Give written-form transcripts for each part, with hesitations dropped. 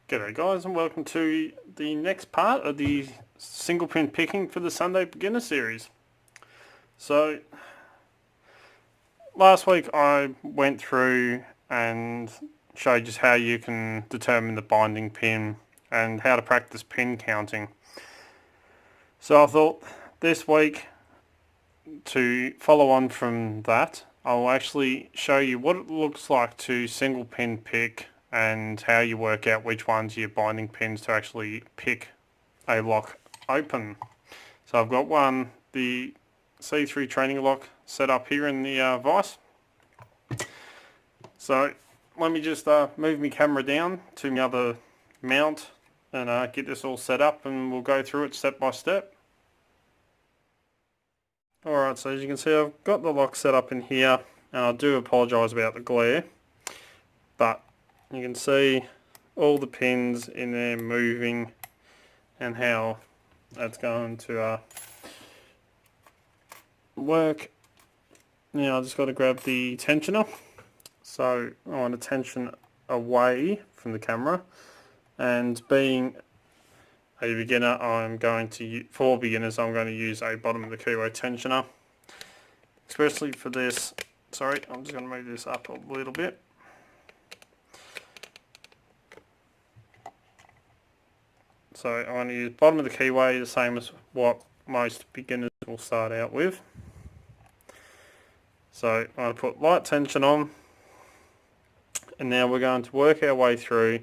G'day guys, and welcome to the next part of the single pin picking for the Sunday Beginner Series. So last week I went through and showed just how you can determine the binding pin and how to practice pin counting. So I thought this week, to follow on from that, I'll actually show you what it looks like to single pin pick and how you work out which ones are your binding pins to actually pick a lock open. So I've got the C3 training lock set up here in the vise. So let me just move my camera down to my other mount and get this all set up, and we'll go through it step by step. Alright, so as you can see, I've got the lock set up in here, and I do apologise about the glare, but you can see all the pins in there moving and how that's going to work. Now I just got to grab the tensioner. So I want to tension away from the camera, and being a beginner, for beginners I'm going to use a bottom of the keyway tensioner, especially for this. Sorry, I'm just going to move this up a little bit. So I want to use bottom of the keyway, the same as what most beginners will start out with. So I'm going to put light tension on, and now we're going to work our way through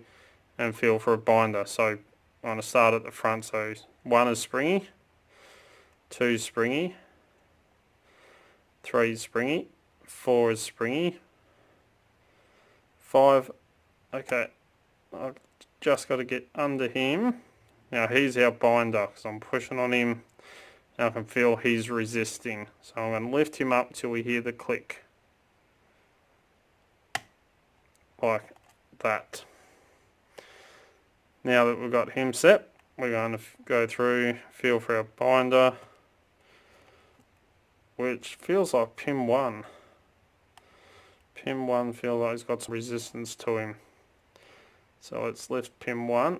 and feel for a binder. So I'm going to start at the front. So 1 is springy, 2 is springy, 3 is springy, 4 is springy, 5, okay, I've just got to get under him. Now he's our binder because I'm pushing on him, and I can feel he's resisting. So I'm going to lift him up till we hear the click. Like that. Now that we've got him set, we're going to go through, feel for our binder, which feels like pin 1. Pin 1 feels like he's got some resistance to him. So let's lift pin 1.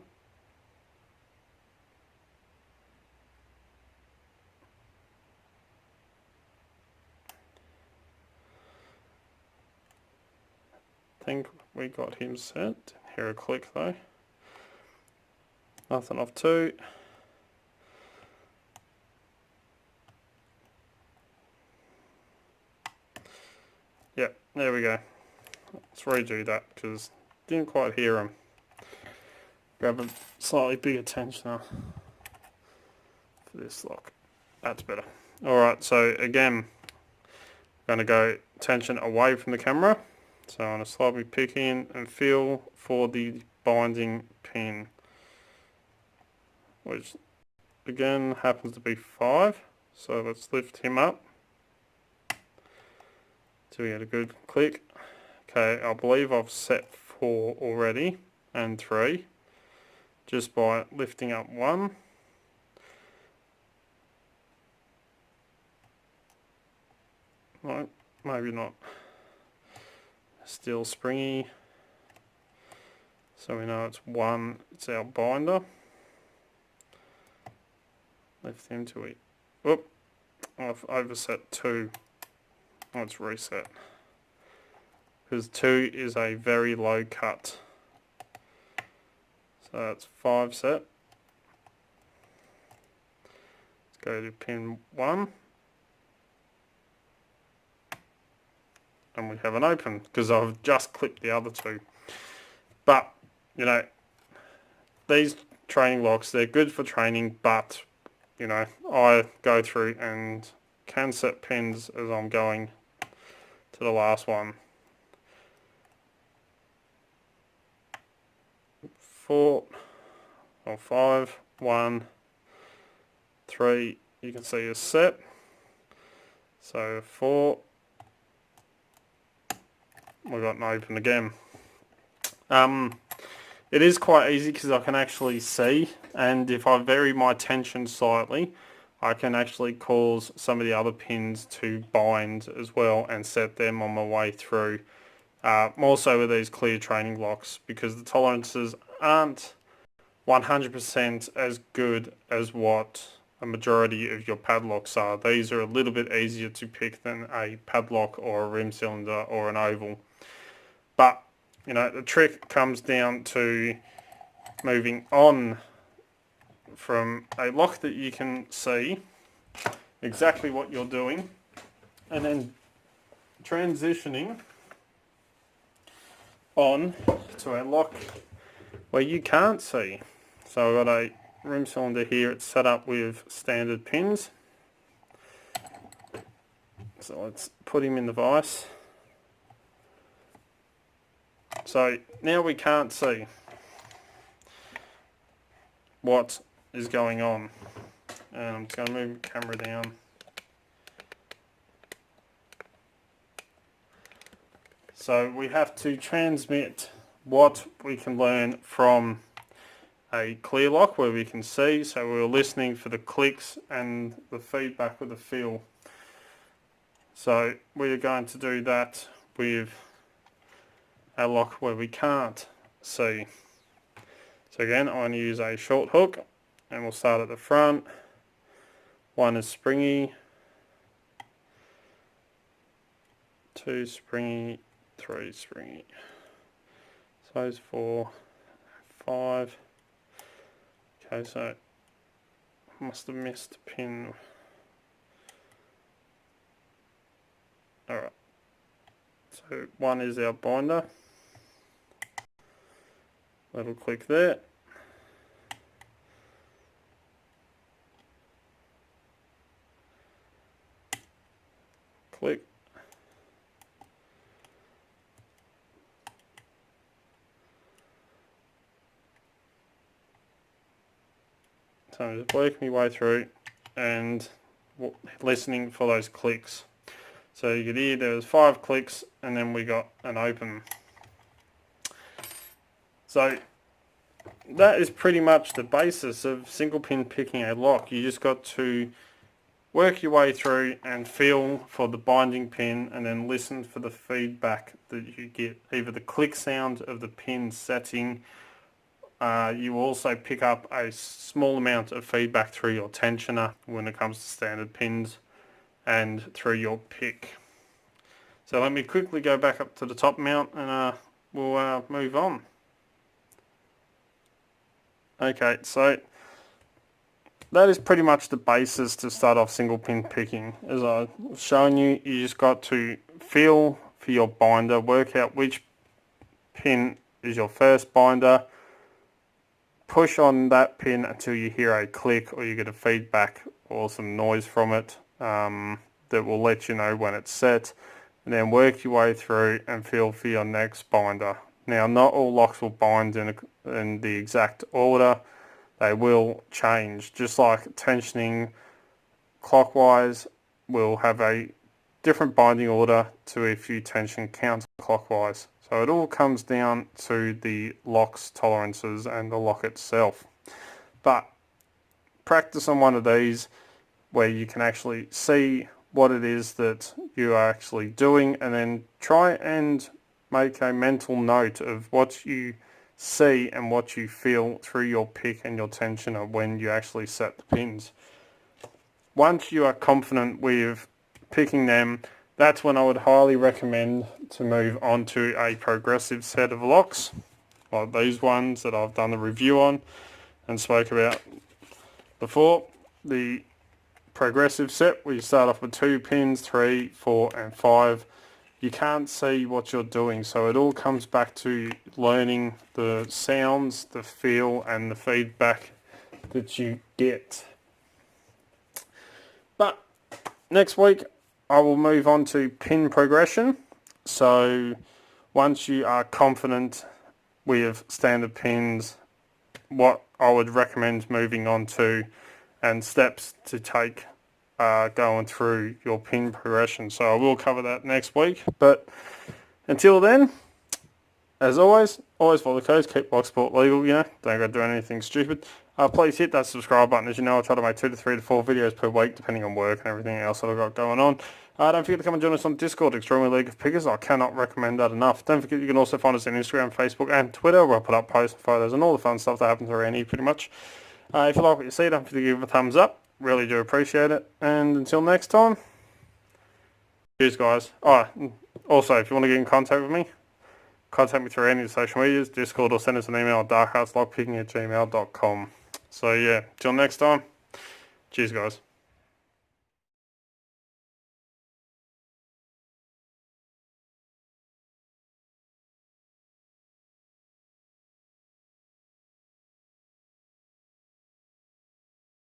I think we got him set. Hear a click though. Nothing off 2. Yep, there we go. Let's redo that because didn't quite hear him. Grab a slightly bigger tensioner for this lock. That's better. Alright, so again, I'm going to go tension away from the camera. So I'm going to slowly pick in and feel for the binding pin, which again happens to be 5. So let's lift him up till we get a good click. Okay, I believe I've set 4 already and 3 just by lifting up 1. No, maybe not. Still springy. So we know it's 1, it's our binder. Lift him till we, whoop, I've overset 2. Let's reset. Because 2 is a very low cut. So that's 5 set. Let's go to pin 1. And we have an open because I've just clipped the other 2. But, you know, these training locks, they're good for training, but, you know, I go through and can set pins as I'm going to the last one. 4 or 5, 1, 3, you can see is set. So 4, we've got an open again. It is quite easy because I can actually see, and if I vary my tension slightly, I can actually cause some of the other pins to bind as well and set them on my way through. More so with these clear training locks because the tolerances aren't 100% as good as what a majority of your padlocks are. These are a little bit easier to pick than a padlock or a rim cylinder or an oval. But, you know, the trick comes down to moving on from a lock that you can see exactly what you're doing, and then transitioning on to a lock where you can't see. So I've got a rim cylinder here. It's set up with standard pins. So let's put him in the vise. So now we can't see what is going on. And I'm just going to move the camera down. So we have to transmit what we can learn from a clear lock where we can see. So we're listening for the clicks and the feedback with the feel. So we are going to do that with a lock where we can't see. So again, I'm going to use a short hook, and we'll start at the front. One is springy, 2 springy, 3 springy. So those 4, 5. Okay, so I must have missed a pin. Alright, so one is our binder. Little click there. Click. So I'm just working my way through and listening for those clicks. So you could hear there was 5 clicks, and then we got an open. So that is pretty much the basis of single pin picking a lock. You just got to work your way through and feel for the binding pin, and then listen for the feedback that you get, either the click sound of the pin setting. You also pick up a small amount of feedback through your tensioner when it comes to standard pins, and through your pick. So let me quickly go back up to the top mount, and we'll move on. Okay, so that is pretty much the basis to start off single pin picking. As I've shown you, you just got to feel for your binder, work out which pin is your first binder, push on that pin until you hear a click or you get a feedback or some noise from it that will let you know when it's set, and then work your way through and feel for your next binder. Now, not all locks will bind in the exact order. They will change, just like tensioning clockwise will have a different binding order to if you tension counterclockwise. So it all comes down to the lock's tolerances and the lock itself. But practice on one of these where you can actually see what it is that you are actually doing, and then try and make a mental note of what you see and what you feel through your pick and your tensioner when you actually set the pins. Once you are confident with picking them, that's when I would highly recommend to move on to a progressive set of locks, like these ones that I've done a review on and spoke about before. The progressive set, where you start off with 2 pins, 3, 4 and 5. You can't see what you're doing, so it all comes back to learning the sounds, the feel and the feedback that you get. But next week I will move on to pin progression. So once you are confident with standard pins, what I would recommend moving on to, and steps to take going through your pin progression. So I will cover that next week. But until then, as always follow the codes, keep Locksport legal, you know, don't go do anything stupid. Please hit that subscribe button. As you know, I try to make 2 to 3 to 4 videos per week, depending on work and everything else that I've got going on. Don't forget to come and join us on Discord, Extremely League of Pickers. I cannot recommend that enough. Don't forget you can also find us on Instagram, Facebook and Twitter, where I put up posts and photos and all the fun stuff that happens around here pretty much. If you like what you see, don't forget to give it a thumbs up. Really do appreciate it. And until next time, cheers guys. Also, if you want to get in contact with me, contact me through any of the social medias, Discord, or send us an email at darkheartslockpicking@gmail.com. So yeah, till next time, cheers guys.